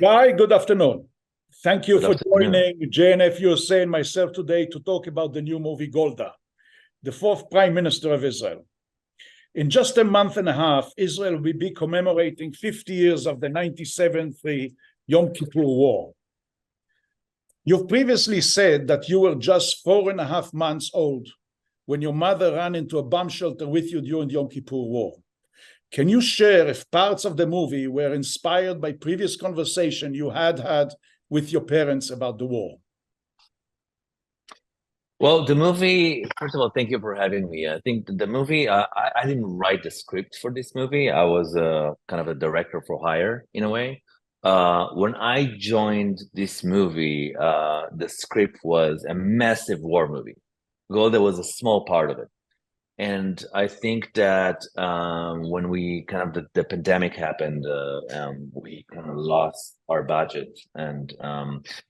Guy, good afternoon. Thank you Good for afternoon. joining JNF USA and myself today to talk about the new movie Golda, the fourth Prime Minister of Israel. In just a month and a half, Israel will be commemorating 50 years of the 97th Yom Kippur War. You've previously said that you were just 4.5 months old when your mother ran into a bomb shelter with you during the Yom Kippur War. Can you share if parts of the movie were inspired by previous conversation you had with your parents about the war? Well, the movie, first of all, thank you for having me. I think the movie, I didn't write the script for this movie. I was kind of a director for hire in a way. When I joined this movie, the script was a massive war movie. Golda was a small part of it. And I think that when we kind of the pandemic happened, we kind of lost our budget, and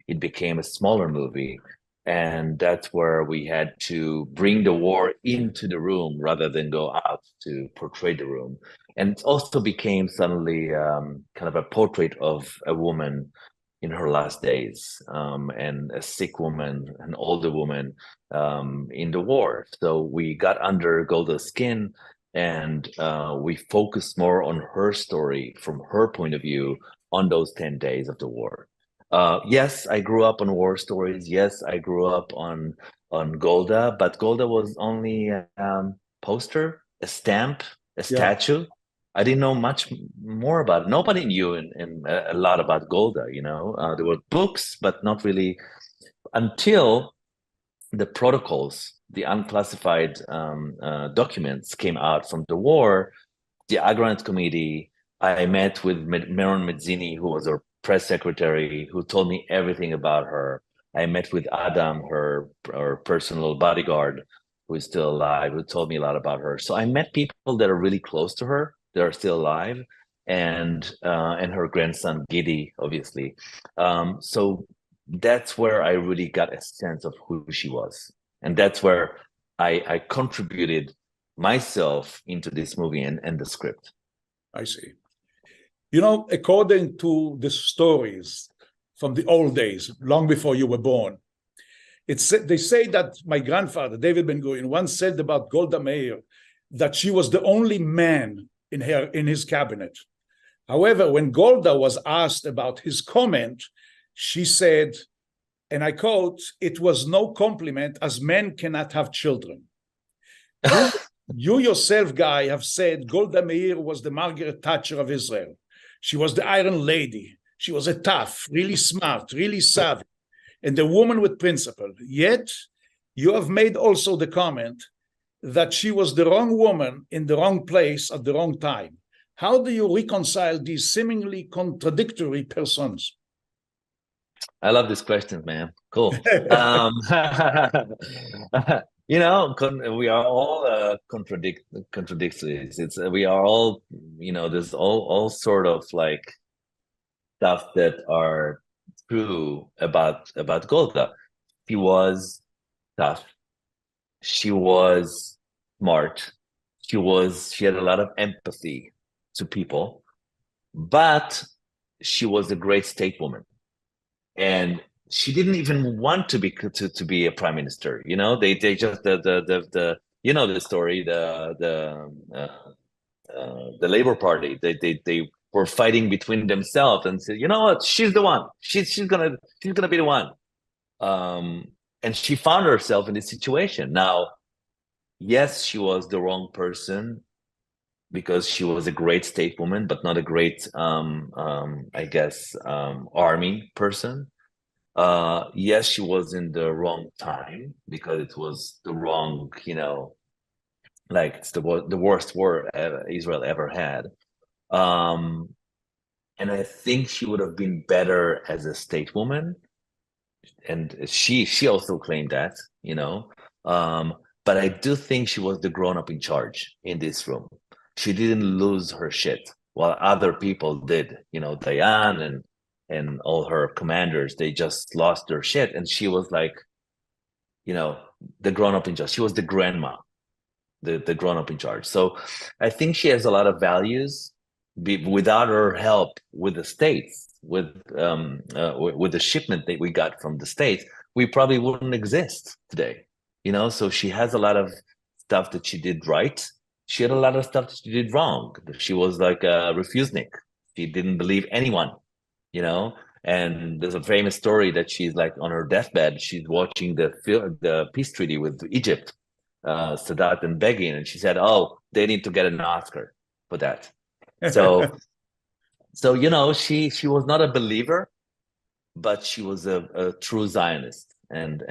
it became a smaller movie. And that's where we had to bring the war into the room rather than go out to portray the room. And it also became suddenly kind of a portrait of a woman in her last days, and a sick woman, an older woman in the war. So we got under Golda's skin, and we focused more on her story from her point of view on those 10 days of the war. Yes, I grew up on war stories. Yes, I grew up on Golda, but Golda was only a poster, a stamp, a Yeah. statue. I didn't know much more about it. Nobody knew a lot about Golda, you know. There were books, but not really until the protocols, the unclassified documents came out from the war. The Agrant Committee, I met with Meron Mezzini, who was her press secretary, who told me everything about her. I met with Adam, her personal bodyguard, who is still alive, who told me a lot about her. So I met people that are really close to her, that are still alive, and her grandson Gidi, obviously. So that's where I really got a sense of who she was, and that's where I contributed myself into this movie and the script. I see. You know, according to the stories from the old days, long before you were born, they say that my grandfather, David Ben Gurión, once said about Golda Meir that she was the only man in his cabinet. However, when Golda was asked about his comment, she said, and I quote, "It was no compliment, as men cannot have children." You yourself, Guy, have said Golda Meir was the Margaret Thatcher of Israel. She was the Iron Lady. She was a tough, really smart, really savvy, and a woman with principle. Yet, you have made also the comment that she was the wrong woman in the wrong place at the wrong time. How do you reconcile these seemingly contradictory persons? I love this question, man. Cool. You know, we are all contradictories. We are all, you know, there's all sort of like stuff that are true about Golda. She was tough. She was smart. She had a lot of empathy to people, but she was a great stateswoman, and she didn't even want to be a prime minister. You know, they just the you know the story, the Labor Party, they were fighting between themselves and said, you know what, she's the one, she's gonna be the one. And she found herself in this situation. Now, yes, she was the wrong person because she was a great stateswoman, but not a great I guess army person. Yes, she was in the wrong time because it was the wrong, you know, like it's the worst war Israel ever had. Um, and I think she would have been better as a stateswoman, and she also claimed that, you know. But I do think she was the grown up in charge in this room. She didn't lose her shit while other people did, you know, Diane and all her commanders, they just lost their shit. And she was like, you know, the grown up in charge. She was the grandma, the grown up in charge. So I think she has a lot of values. Without her help with the states, with the shipment that we got from the States, we probably wouldn't exist today. So she has a lot of stuff that she did right. She had a lot of stuff that she did wrong. She was like a refusenik. She didn't believe anyone, And there's a famous story that she's like on her deathbed. She's watching the peace treaty with Egypt, Sadat and Begin, and she said, "Oh, they need to get an Oscar for that." So, she was not a believer, but she was a true Zionist and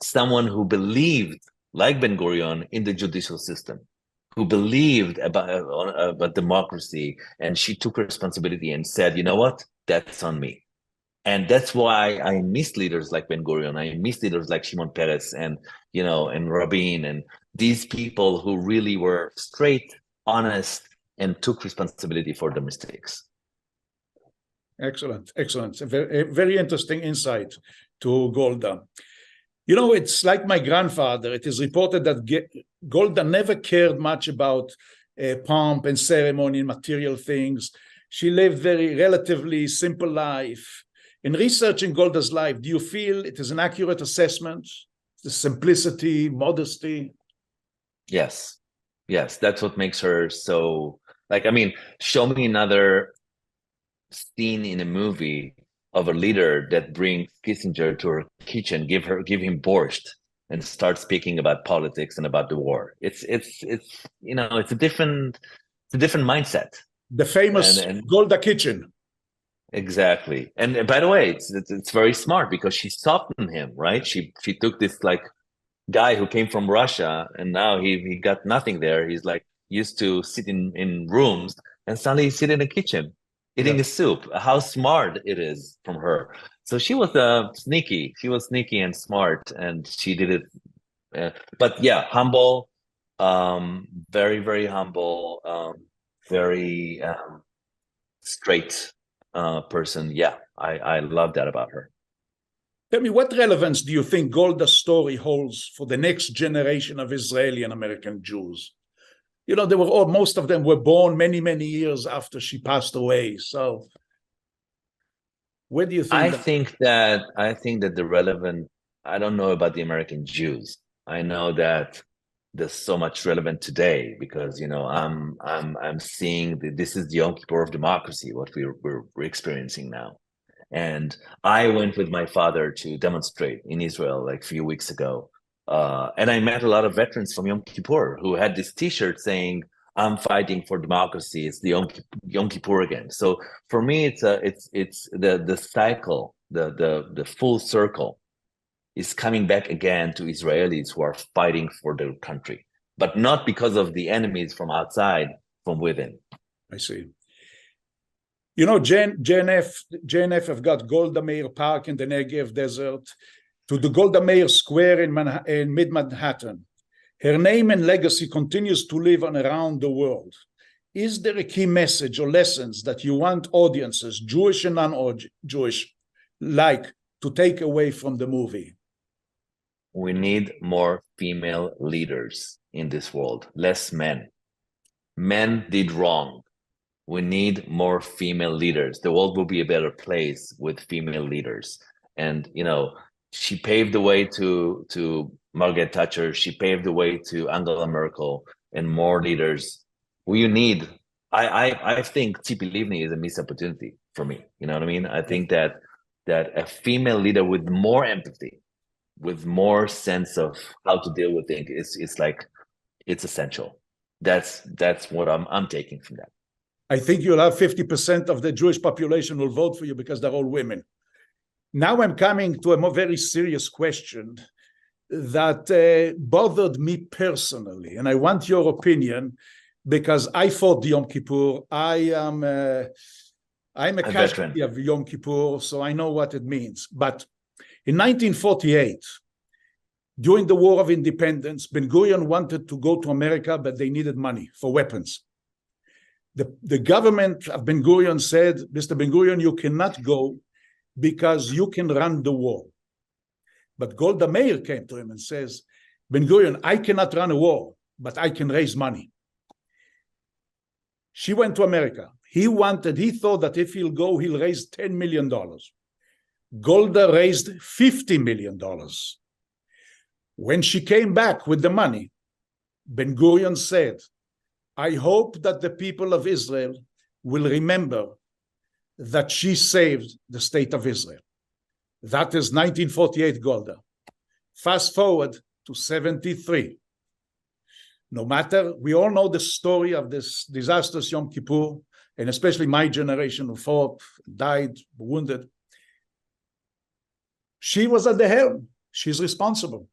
someone who believed, like Ben Gurion, in the judicial system, who believed about democracy, and she took responsibility and said, "You know what? That's on me." And that's why I miss leaders like Ben Gurion. I miss leaders like Shimon Peres and Rabin and these people who really were straight, honest, and took responsibility for the mistakes. Excellent. A very interesting insight to Golda. It's like my grandfather. It is reported that Golda never cared much about pomp and ceremony and material things. She lived very relatively simple life. In researching Golda's life, do you feel it is an accurate assessment? The simplicity, modesty? Yes, that's what makes her so, show me another scene in a movie of a leader that brings Kissinger to her kitchen, give him borscht, and start speaking about politics and about the war. It's a different mindset. The famous Golda kitchen. Exactly. And by the way, it's very smart because she softened him, right? She took this like guy who came from Russia, and now he got nothing there. He's like used to sit in rooms, and suddenly he's sitting in the kitchen eating a soup. How smart it is from her. So she was sneaky. She was sneaky and smart, and she did it. But yeah, humble, very, very humble, very straight person. Yeah, I love that about her. Tell me, what relevance do you think Golda's story holds for the next generation of Israeli and American Jews? Most of them were born many, many years after she passed away. So where do you think? I think that the relevant, I don't know about the American Jews. I know that there's so much relevant today because, I'm seeing this is the Yom Kippur of democracy, what we're experiencing now. And I went with my father to demonstrate in Israel like a few weeks ago. And I met a lot of veterans from Yom Kippur who had this T-shirt saying, "I'm fighting for democracy. It's the Yom Kippur again." So for me, it's the cycle, the full circle is coming back again to Israelis who are fighting for their country, but not because of the enemies from outside, from within. I see. JNF have got Golda Meir Park in the Negev Desert to the Golda Meir Square in mid-Manhattan. Her name and legacy continues to live on around the world. Is there a key message or lessons that you want audiences, Jewish and non-Jewish, to take away from the movie? We need more female leaders in this world, less men. Men did wrong. We need more female leaders. The world will be a better place with female leaders. And, she paved the way to Margaret Thatcher. She paved the way to Angela Merkel and more leaders. I think Tzipi Livni is a missed opportunity for me. You know what I mean? I think that a female leader with more empathy, with more sense of how to deal with things, it's essential. That's what I'm taking from that. I think you'll have 50% of the Jewish population will vote for you because they're all women. Now I'm coming to a very serious question that bothered me personally, and I want your opinion because I fought the Yom Kippur. I'm a casualty of Yom Kippur, so I know what it means. But in 1948, during the War of Independence, Ben Gurion wanted to go to America, but they needed money for weapons. The government of Ben Gurion said, "Mr. Ben Gurion, you cannot go because you can run the war." But Golda Meir came to him and says, "Ben Gurion, I cannot run a war, but I can raise money." She went to America. He thought that if he'll go, he'll raise $10 million. Golda raised $50 million. When she came back with the money, Ben Gurion said, I hope that the people of Israel will remember that she saved the state of Israel. That is 1948 Golda. Fast forward to 73. No matter, we all know the story of this disastrous Yom Kippur, and especially my generation who fought, died, wounded. She was at the helm. She's responsible.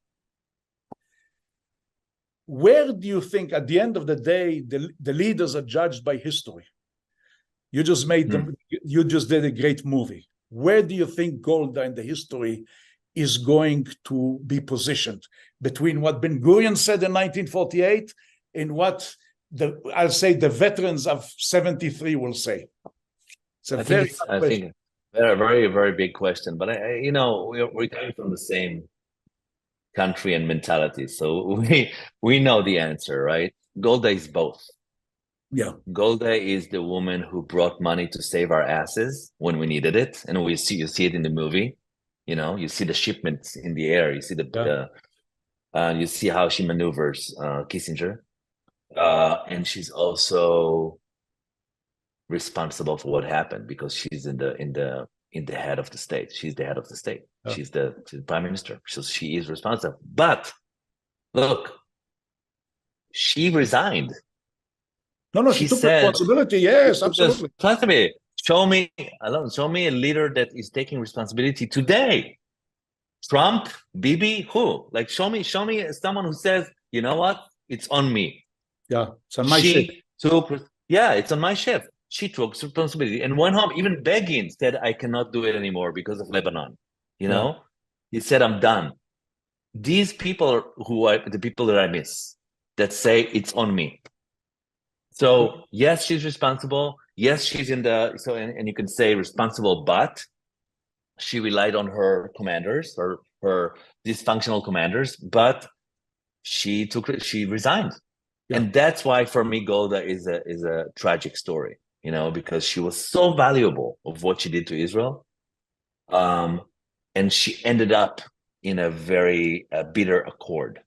Where do you think, at the end of the day, the leaders are judged by history? You just made them. You just did a great movie. Where do you think Golda in the history is going to be positioned between what Ben Gurion said in 1948 and what I'll say the veterans of 73 will say? It's a very very, very big question. But we're coming from the same country and mentality, so we know the answer, right? Golda is both. Yeah, Golda is the woman who brought money to save our asses when we needed it, and you see it in the movie. You see the shipments in the air. You see you see how she maneuvers Kissinger, and she's also responsible for what happened because she's in the head of the state. She's the head of the state. Oh. She's the prime minister, so she is responsible. But look, she resigned. No, she took responsibility. Yes, absolutely. Show me a leader that is taking responsibility today. Trump, Bibi, who? Like, show me someone who says, you know what? It's on me. Yeah, it's on my ship. It's on my ship. She took responsibility and went home. Even Begin said, I cannot do it anymore because of Lebanon. He said, I'm done. These people who are the people that I miss, that say it's on me. So yes, she's responsible. Yes, she's and you can say responsible, but she relied on her commanders or her dysfunctional commanders, but she resigned. Yeah. And that's why for me, Golda is a tragic story, because she was so valuable of what she did to Israel. And she ended up in a very bitter accord.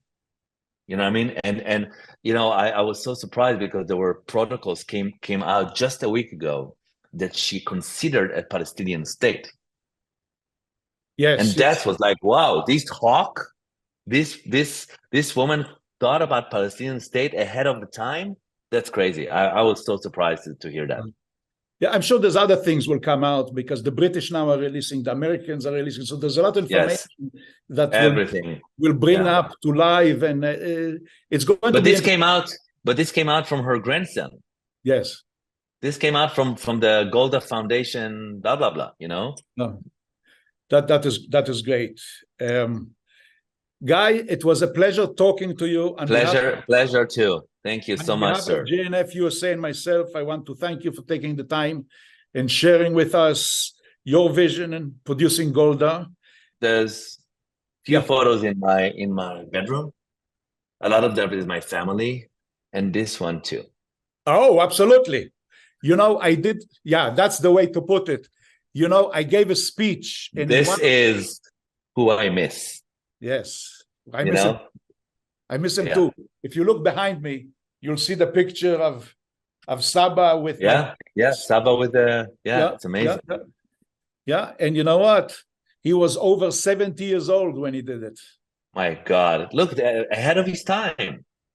You know what I mean? And I was so surprised because there were protocols came out just a week ago that she considered a Palestinian state. Yes. And that was like, wow, this woman thought about Palestinian state ahead of the time. That's crazy. I was so surprised to hear that. Yeah, I'm sure there's other things will come out because the British now are releasing, the Americans are releasing. So there's a lot of information that will bring up to live, and it's going to be. But this came out from her grandson. Yes. This came out from the Golda Foundation, blah blah blah. No, that is great. Guy, it was a pleasure talking to you. Pleasure too. Thank you so much, sir. JNF USA and myself, I want to thank you for taking the time and sharing with us your vision and producing Golda. There's few photos in my bedroom. A lot of them is my family, and this one too. Oh, absolutely. I did. Yeah, that's the way to put it. I gave a speech. This is who I miss. Yes, I miss him. I miss him too. If you look behind me, you'll see the picture of Saba with Saba with it's amazing. Yeah, and you know what? He was over 70 years old when he did it. My God, look, ahead of his time.